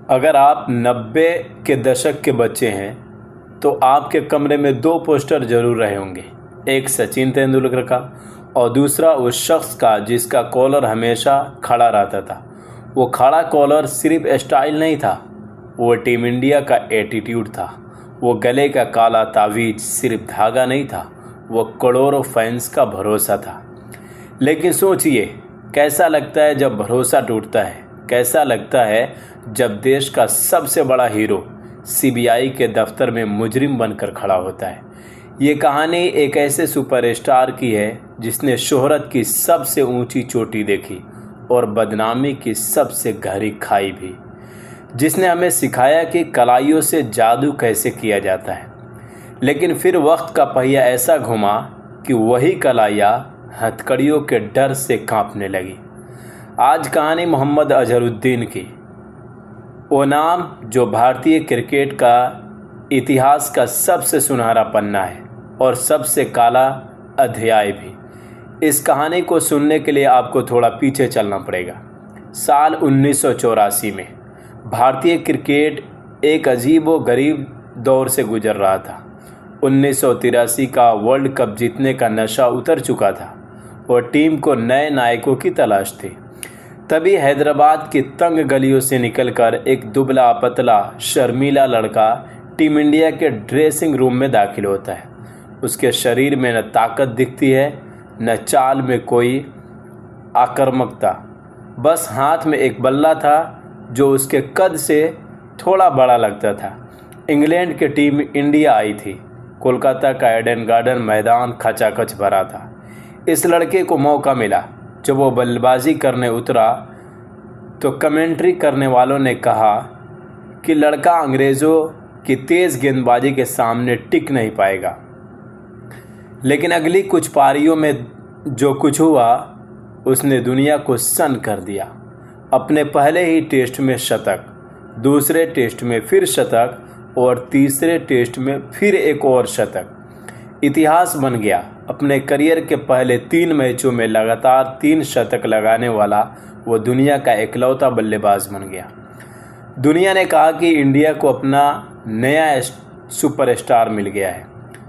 अगर आप 90 के दशक के बच्चे हैं तो आपके कमरे में 2 पोस्टर जरूर रहे होंगे, एक सचिन तेंदुलकर का और दूसरा उस शख्स का जिसका कॉलर हमेशा खड़ा रहता था। वो खड़ा कॉलर सिर्फ स्टाइल नहीं था, वो टीम इंडिया का एटीट्यूड था। वो गले का काला तावीज सिर्फ धागा नहीं था, वो करोड़ों फैंस का भरोसा था। लेकिन सोचिए, कैसा लगता है जब भरोसा टूटता है, कैसा लगता है जब देश का सबसे बड़ा हीरो सीबीआई के दफ्तर में मुजरिम बनकर खड़ा होता है। ये कहानी एक ऐसे सुपरस्टार की है जिसने शोहरत की सबसे ऊंची चोटी देखी और बदनामी की सबसे गहरी खाई भी, जिसने हमें सिखाया कि कलाइयों से जादू कैसे किया जाता है। लेकिन फिर वक्त का पहिया ऐसा घुमा कि वही कलाइयाँ हथकड़ियों के डर से कांपने लगी। आज कहानी मोहम्मद अजहरुद्दीन की, वो नाम जो भारतीय क्रिकेट का इतिहास का सबसे सुनहरा पन्ना है और सबसे काला अध्याय भी। इस कहानी को सुनने के लिए आपको थोड़ा पीछे चलना पड़ेगा। साल 1984 में भारतीय क्रिकेट एक अजीब व गरीब दौर से गुजर रहा था। 1983 का वर्ल्ड कप जीतने का नशा उतर चुका था और टीम को नए नायकों की तलाश थी। तभी हैदराबाद की तंग गलियों से निकलकर एक दुबला पतला शर्मीला लड़का टीम इंडिया के ड्रेसिंग रूम में दाखिल होता है। उसके शरीर में न ताकत दिखती है, न चाल में कोई आक्रामकता, बस हाथ में एक बल्ला था जो उसके कद से थोड़ा बड़ा लगता था। इंग्लैंड की टीम इंडिया आई थी। कोलकाता का एडन गार्डन मैदान खचाखच भरा था। इस लड़के को मौका मिला। जब वो बल्लेबाजी करने उतरा तो कमेंट्री करने वालों ने कहा कि लड़का अंग्रेज़ों की तेज़ गेंदबाजी के सामने टिक नहीं पाएगा। लेकिन अगली कुछ पारियों में जो कुछ हुआ उसने दुनिया को सन्न कर दिया। अपने पहले ही टेस्ट में शतक, दूसरे टेस्ट में फिर शतक और तीसरे टेस्ट में फिर एक और शतक। इतिहास बन गया। अपने करियर के पहले 3 मैचों में लगातार 3 शतक लगाने वाला वो दुनिया का इकलौता बल्लेबाज बन गया। दुनिया ने कहा कि इंडिया को अपना नया सुपरस्टार मिल गया है।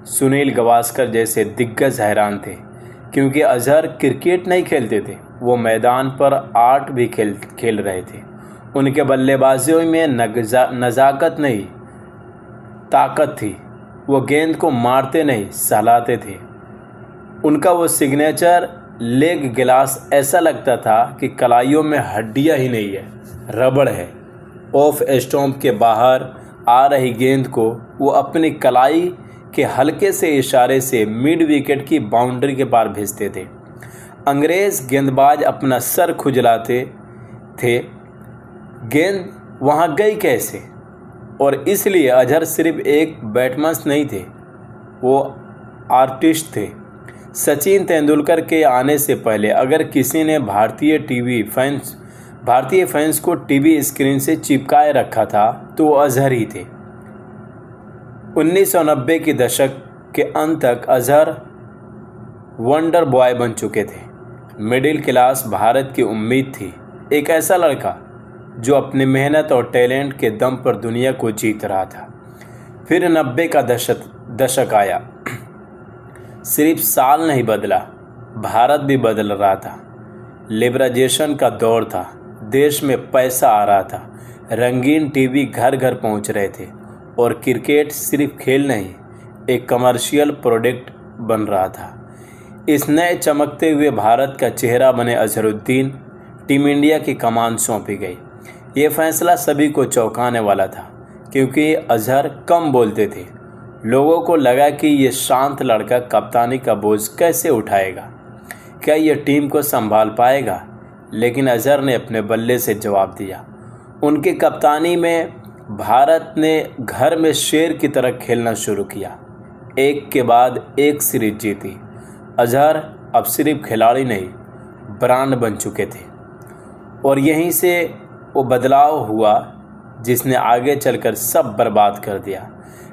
सुनील गावस्कर जैसे दिग्गज हैरान थे, क्योंकि अजहर क्रिकेट नहीं खेलते थे, वो मैदान पर आर्ट भी खेल रहे थे। उनके बल्लेबाजियों में नज़ाकत नहीं, ताकत थी। वो गेंद को मारते नहीं, सहलाते थे। उनका वो सिग्नेचर लेग गिलास ऐसा लगता था कि कलाइयों में हड्डियां ही नहीं है, रबड़ है। ऑफ स्टंप के बाहर आ रही गेंद को वो अपनी कलाई के हल्के से इशारे से मिड विकेट की बाउंड्री के पार भेजते थे। अंग्रेज़ गेंदबाज अपना सर खुजलाते थे, गेंद वहाँ गई कैसे। और इसलिए अजहर सिर्फ एक बैट्समैन नहीं थे, वो आर्टिस्ट थे। सचिन तेंदुलकर के आने से पहले अगर किसी ने भारतीय फैंस को टीवी स्क्रीन से चिपकाए रखा था तो वो अजहर ही थे। 1990 के दशक के अंत तक अजहर वंडर बॉय बन चुके थे। मिडिल क्लास भारत की उम्मीद थी, एक ऐसा लड़का जो अपनी मेहनत और टैलेंट के दम पर दुनिया को जीत रहा था। फिर 90 का दशक आया। सिर्फ साल नहीं बदला, भारत भी बदल रहा था। लिबरलाइजेशन का दौर था, देश में पैसा आ रहा था, रंगीन टीवी घर घर पहुंच रहे थे और क्रिकेट सिर्फ खेल नहीं, एक कमर्शियल प्रोडक्ट बन रहा था। इस नए चमकते हुए भारत का चेहरा बने अजहरुद्दीन टीम इंडिया की कमान सौंपी गई। ये फैसला सभी को चौंकाने वाला था, क्योंकि अजहर कम बोलते थे। लोगों को लगा कि ये शांत लड़का कप्तानी का बोझ कैसे उठाएगा, क्या ये टीम को संभाल पाएगा। लेकिन अजहर ने अपने बल्ले से जवाब दिया। उनकी कप्तानी में भारत ने घर में शेर की तरह खेलना शुरू किया। एक के बाद एक सीरीज जीती। अजहर अब सिर्फ खिलाड़ी नहीं, ब्रांड बन चुके थे। और यहीं से वो बदलाव हुआ जिसने आगे चलकर सब बर्बाद कर दिया।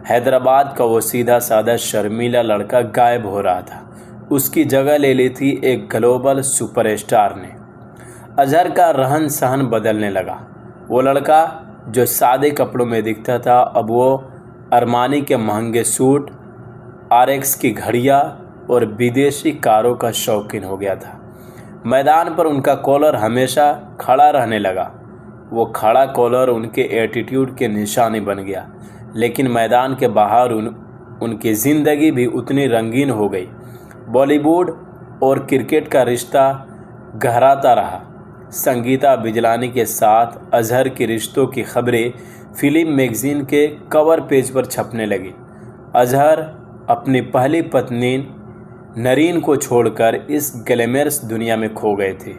हैदराबाद का वो सीधा साधा शर्मीला लड़का गायब हो रहा था। उसकी जगह ले ली थी एक ग्लोबल सुपरस्टार ने। अजहर का रहन सहन बदलने लगा। वो लड़का जो सादे कपड़ों में दिखता था, अब वो अरमानी के महंगे सूट, आरएक्स की घड़ियाँ और विदेशी कारों का शौकीन हो गया था। मैदान पर उनका कॉलर हमेशा खड़ा रहने लगा। वो खड़ा कॉलर उनके एटीट्यूड के निशानी बन गया। लेकिन मैदान के बाहर उनकी ज़िंदगी भी उतनी रंगीन हो गई। बॉलीवुड और क्रिकेट का रिश्ता गहराता रहा। संगीता बिजलानी के साथ अजहर के रिश्तों की खबरें फिल्म मैगजीन के कवर पेज पर छपने लगी। अजहर अपनी पहली पत्नी नरीन को छोड़कर इस ग्लैमरस दुनिया में खो गए थे।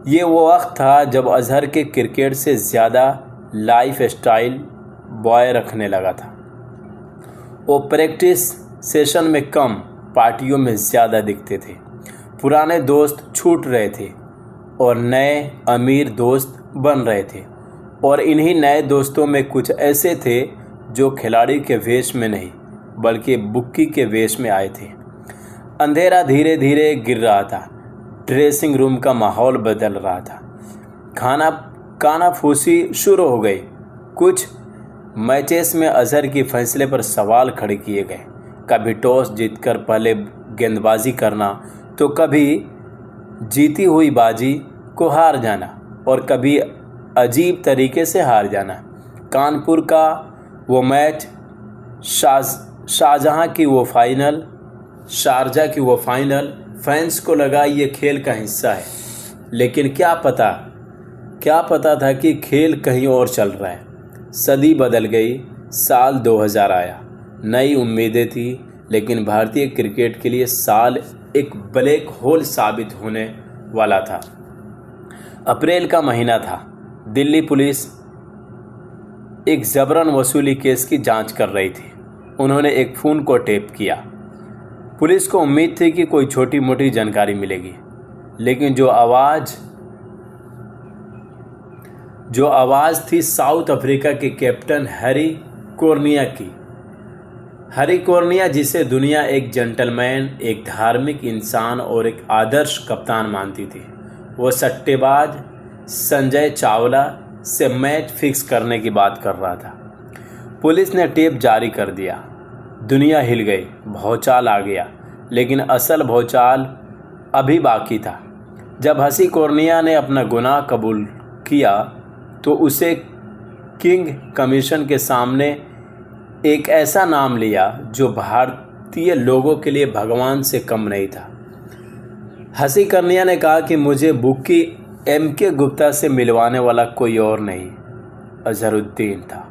ये वो वक्त था जब अजहर के क्रिकेट से ज़्यादा लाइफ स्टाइल बॉय रखने लगा था। वो प्रैक्टिस सेशन में कम, पार्टियों में ज़्यादा दिखते थे। पुराने दोस्त छूट रहे थे और नए अमीर दोस्त बन रहे थे। और इन्हीं नए दोस्तों में कुछ ऐसे थे जो खिलाड़ी के वेश में नहीं बल्कि बुक्की के वेश में आए थे। अंधेरा धीरे धीरे गिर रहा था। ड्रेसिंग रूम का माहौल बदल रहा था। कानाफूसी शुरू हो गई। कुछ मैचेस में अजहर की फैसले पर सवाल खड़े किए गए। कभी टॉस जीतकर पहले गेंदबाजी करना, तो कभी जीती हुई बाजी को हार जाना और कभी अजीब तरीके से हार जाना। कानपुर का वो मैच, शारजाह की वो फाइनल, फैंस को लगा ये खेल का हिस्सा है। लेकिन क्या पता था कि खेल कहीं और चल रहा है। सदी बदल गई। साल 2000 आया। नई उम्मीदें थी, लेकिन भारतीय क्रिकेट के लिए साल एक ब्लैक होल साबित होने वाला था। अप्रैल का महीना था। दिल्ली पुलिस एक जबरन वसूली केस की जांच कर रही थी। उन्होंने एक फ़ोन को टेप किया। पुलिस को उम्मीद थी कि कोई छोटी मोटी जानकारी मिलेगी, लेकिन जो आवाज़ थी साउथ अफ्रीका के कैप्टन हैरी कोर्निया, जिसे दुनिया एक जेंटलमैन, एक धार्मिक इंसान और एक आदर्श कप्तान मानती थी। वो सट्टेबाज संजय चावला से मैच फिक्स करने की बात कर रहा था। पुलिस ने टेप जारी कर दिया। दुनिया हिल गई। भौचाल आ गया, लेकिन असल भौचाल अभी बाकी था। जब हसी कोर्निया ने अपना गुनाह कबूल किया तो उसे किंग कमीशन के सामने एक ऐसा नाम लिया जो भारतीय लोगों के लिए भगवान से कम नहीं था। हसी कोर्निया ने कहा कि मुझे बुक्की M.K. गुप्ता से मिलवाने वाला कोई और नहीं, अजहरुद्दीन था।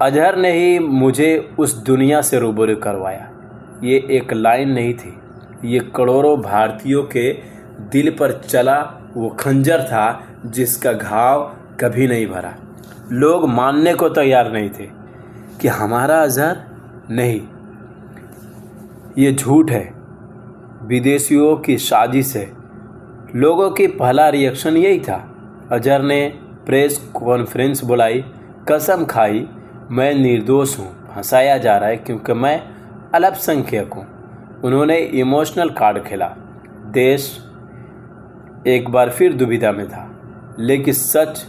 अजहर ने ही मुझे उस दुनिया से रूबरू करवाया। ये एक लाइन नहीं थी, ये करोड़ों भारतीयों के दिल पर चला वो खंजर था जिसका घाव कभी नहीं भरा। लोग मानने को तैयार नहीं थे कि हमारा अजहर नहीं, ये झूठ है, विदेशियों की साजिश है। लोगों की पहला रिएक्शन यही था। अजहर ने प्रेस कॉन्फ्रेंस बुलाई, कसम खाई, मैं निर्दोष हूँ, फंसाया जा रहा है क्योंकि मैं अल्पसंख्यक हूँ। उन्होंने इमोशनल कार्ड खेला। देश एक बार फिर दुविधा में था, लेकिन सच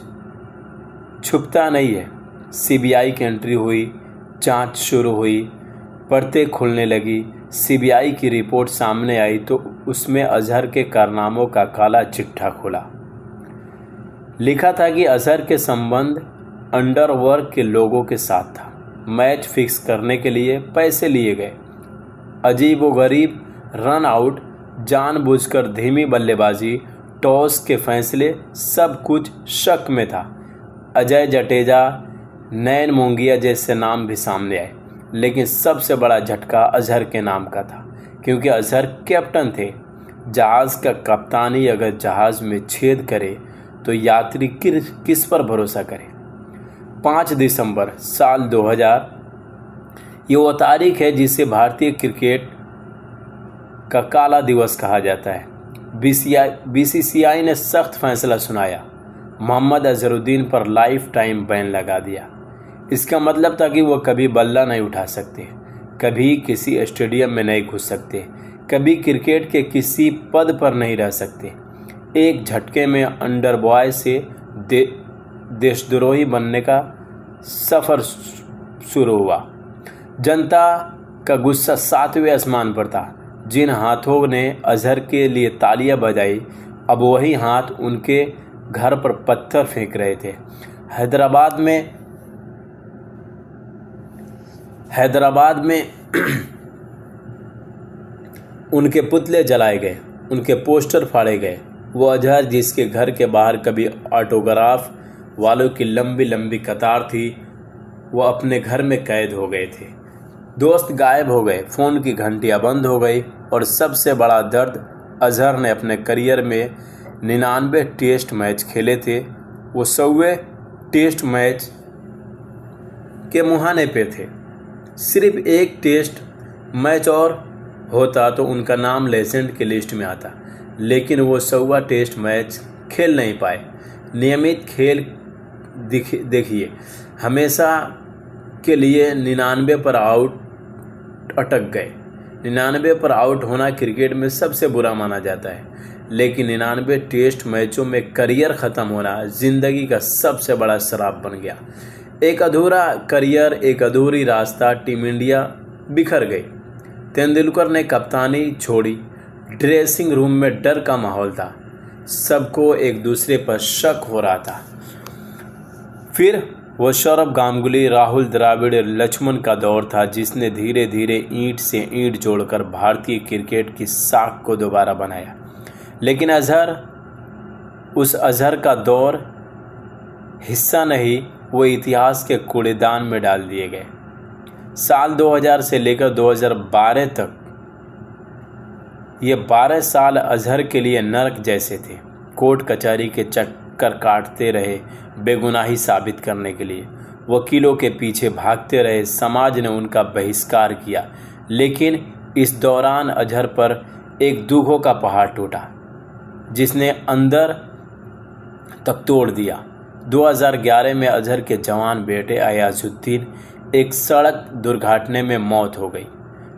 छुपता नहीं है। CBI की एंट्री हुई, जांच शुरू हुई, परतें खुलने लगी। CBI की रिपोर्ट सामने आई तो उसमें अजहर के कारनामों का काला चिट्ठा खुला। लिखा था कि अजहर के संबंध अंडरवर्ल्ड के लोगों के साथ था। मैच फिक्स करने के लिए पैसे लिए गए। अजीबोगरीब रन आउट, जानबूझकर धीमी बल्लेबाजी, टॉस के फैसले, सब कुछ शक में था। अजय जडेजा, नैन मोंगिया जैसे नाम भी सामने आए, लेकिन सबसे बड़ा झटका अजहर के नाम का था, क्योंकि अजहर कैप्टन थे। जहाज़ का कप्तानी अगर जहाज़ में छेद करे तो यात्री किस पर भरोसा करे। 5 दिसंबर साल 2000 ये वो तारीख है जिसे भारतीय क्रिकेट का काला दिवस कहा जाता है। BCCI ने सख्त फैसला सुनाया। मोहम्मद अजहरुद्दीन पर लाइफ टाइम बैन लगा दिया। इसका मतलब था कि वो कभी बल्ला नहीं उठा सकते, कभी किसी स्टेडियम में नहीं घुस सकते, कभी क्रिकेट के किसी पद पर नहीं रह सकते। एक झटके में अंडर बॉय से देशद्रोही बनने का सफ़र शुरू हुआ। जनता का गुस्सा 7वें आसमान पर था। जिन हाथों ने अजहर के लिए तालियां बजाई, अब वही हाथ उनके घर पर पत्थर फेंक रहे थे। हैदराबाद में उनके पुतले जलाए गए, उनके पोस्टर फाड़े गए। वो अजहर जिसके घर के बाहर कभी ऑटोग्राफ वालों की लंबी लंबी कतार थी, वो अपने घर में कैद हो गए थे। दोस्त गायब हो गए, फ़ोन की घंटियां बंद हो गई, और सबसे बड़ा दर्द, अजहर ने अपने करियर में 99 टेस्ट मैच खेले थे। वो 100वें टेस्ट मैच के मुहाने पे थे। सिर्फ एक टेस्ट मैच और होता तो उनका नाम लेजेंड की लिस्ट में आता, लेकिन वो 100वां टेस्ट मैच खेल नहीं पाए। नियमित खेल देखिए, हमेशा के लिए 99 पर आउट अटक गए। 99 पर आउट होना क्रिकेट में सबसे बुरा माना जाता है, लेकिन 99 टेस्ट मैचों में करियर ख़त्म होना ज़िंदगी का सबसे बड़ा श्राप बन गया। एक अधूरा करियर, एक अधूरी रास्ता, टीम इंडिया बिखर गई। तेंदुलकर ने कप्तानी छोड़ी। ड्रेसिंग रूम में डर का माहौल था, सबको एक दूसरे पर शक हो रहा था। फिर वो सौरव गांगुली, राहुल द्रविड़, लक्ष्मण का दौर था, जिसने धीरे धीरे ईंट से ईंट जोड़कर भारतीय क्रिकेट की साख को दोबारा बनाया। लेकिन उस अजहर का दौर हिस्सा नहीं, वो इतिहास के कूड़ेदान में डाल दिए गए। साल 2000 से लेकर 2012 तक ये 12 साल अजहर के लिए नरक जैसे थे। कोर्ट कचहरी के चक्कर काटते रहे बेगुनाही साबित करने के लिए, वकीलों के पीछे भागते रहे, समाज ने उनका बहिष्कार किया। लेकिन इस दौरान अजहर पर एक दुखों का पहाड़ टूटा, जिसने अंदर तक तोड़ दिया। 2011 में अजहर के जवान बेटे अयाजुद्दीन एक सड़क दुर्घटना में मौत हो गई।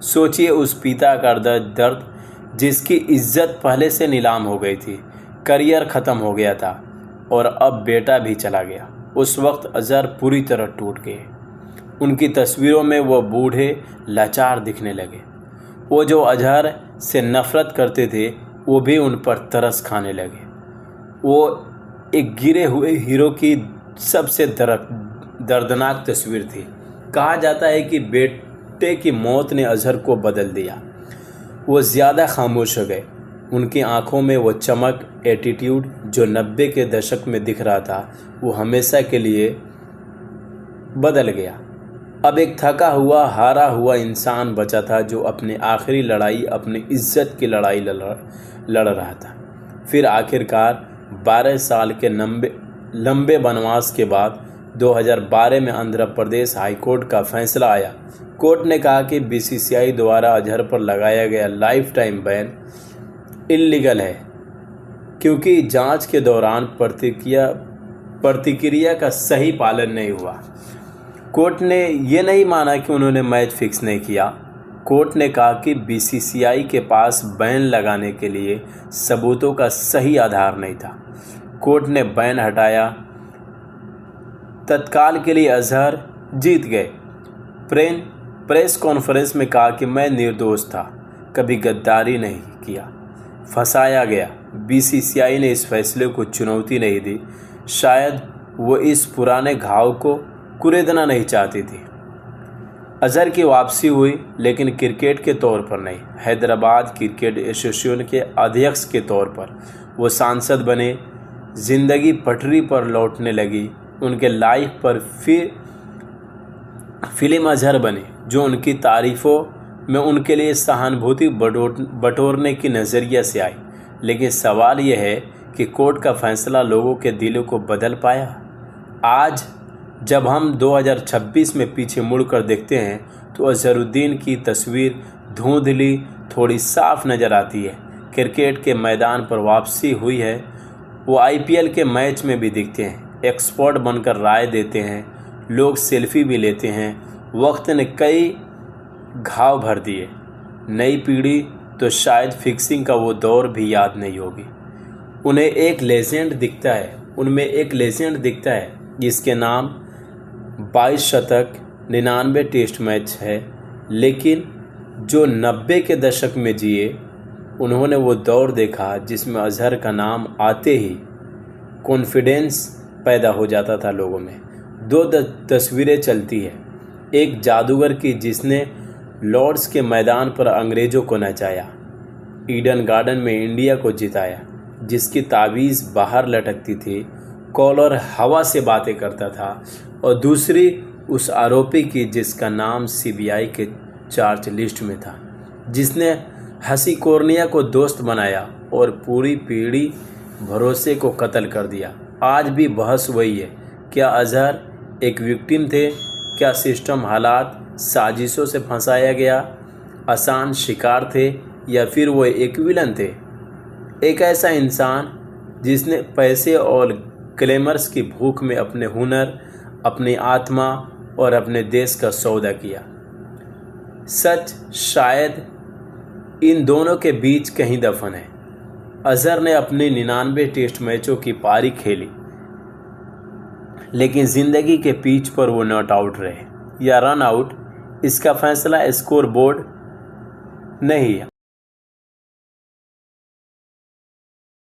सोचिए उस पिता का दर्द, जिसकी इज्जत पहले से नीलाम हो गई थी, करियर ख़त्म हो गया था और अब बेटा भी चला गया। उस वक्त अजहर पूरी तरह टूट गए। उनकी तस्वीरों में वो बूढ़े लाचार दिखने लगे। वो जो अजहर से नफ़रत करते थे, वो भी उन पर तरस खाने लगे। वो एक गिरे हुए हीरो की सबसे दर्दनाक तस्वीर थी। कहा जाता है कि बेटे की मौत ने अजहर को बदल दिया। वो ज़्यादा खामोश हो गए। उनकी आंखों में वो चमक, एटीट्यूड जो 90 के दशक में दिख रहा था, वो हमेशा के लिए बदल गया। अब एक थका हुआ, हारा हुआ इंसान बचा था, जो अपनी आखिरी लड़ाई, अपनी इज्जत की लड़ाई लड़ रहा था। फिर आखिरकार 12 साल के लंबे वनवास के बाद 2012 में आंध्र प्रदेश हाईकोर्ट का फैसला आया। कोर्ट ने कहा कि बीसीसीआई द्वारा अजहर पर लगाया गया लाइफ टाइम बैन इल्लीगल है, क्योंकि जांच के दौरान प्रतिक्रिया का सही पालन नहीं हुआ। कोर्ट ने यह नहीं माना कि उन्होंने मैच फिक्स नहीं किया। कोर्ट ने कहा कि बीसीसीआई के पास बैन लगाने के लिए सबूतों का सही आधार नहीं था। कोर्ट ने बैन हटाया। तत्काल के लिए अजहर जीत गए। प्रेस कॉन्फ्रेंस में कहा कि मैं निर्दोष था, कभी गद्दारी नहीं किया, फंसाया गया। बीसीसीआई ने इस फैसले को चुनौती नहीं दी। शायद वो इस पुराने घाव को कुरेदना नहीं चाहती थी। अजहर की वापसी हुई, लेकिन क्रिकेट के तौर पर नहीं, हैदराबाद क्रिकेट एसोसिएशन के अध्यक्ष के तौर पर। वो सांसद बने। जिंदगी पटरी पर लौटने लगी। उनके लाइफ पर फिल्म अजहर बनी, जो उनकी तारीफ़ों में उनके लिए सहानुभूति बटोरने की नज़रिया से आई। लेकिन सवाल यह है कि कोर्ट का फैसला लोगों के दिलों को बदल पाया। आज जब हम 2026 में पीछे मुड़कर देखते हैं, तो अजहरुद्दीन की तस्वीर धुंधली, थोड़ी साफ नज़र आती है। क्रिकेट के मैदान पर वापसी हुई है। वो आईपीएल के मैच में भी दिखते हैं, एक्सपर्ट बनकर राय देते हैं, लोग सेल्फी भी लेते हैं। वक्त ने कई घाव भर दिए। नई पीढ़ी तो शायद फिक्सिंग का वो दौर भी याद नहीं होगी। उन्हें एक लेजेंड दिखता है, उनमें एक लेजेंड दिखता है, जिसके नाम 22 शतक 99 टेस्ट मैच है, लेकिन जो 90 के दशक में जिए उन्होंने वो दौर देखा जिसमें अजहर का नाम आते ही कॉन्फिडेंस पैदा हो जाता था लोगों में। दो तस्वीरें चलती है, एक जादूगर की जिसने लॉर्ड्स के मैदान पर अंग्रेज़ों को नचाया, ईडन गार्डन में इंडिया को जिताया, जिसकी तावीज़ बाहर लटकती थी, कॉलर हवा से बातें करता था, और दूसरी उस आरोपी की जिसका नाम सीबीआई के चार्ज लिस्ट में था, जिसने हसी कोर्निया को दोस्त बनाया और पूरी पीढ़ी भरोसे को कत्ल कर दिया। आज भी बहस वही है, क्या अजहर एक विक्टिम थे, क्या सिस्टम हालात साजिशों से फंसाया गया आसान शिकार थे, या फिर वो एक विलन थे, एक ऐसा इंसान जिसने पैसे और ग्लैमर्स की भूख में अपने हुनर, अपनी आत्मा और अपने देश का सौदा किया। सच शायद इन दोनों के बीच कहीं दफन है। अजहर ने अपने 99 टेस्ट मैचों की पारी खेली, लेकिन ज़िंदगी के पिच पर वो नॉट आउट रहे या रन आउट, इसका फैसला स्कोर बोर्ड नहीं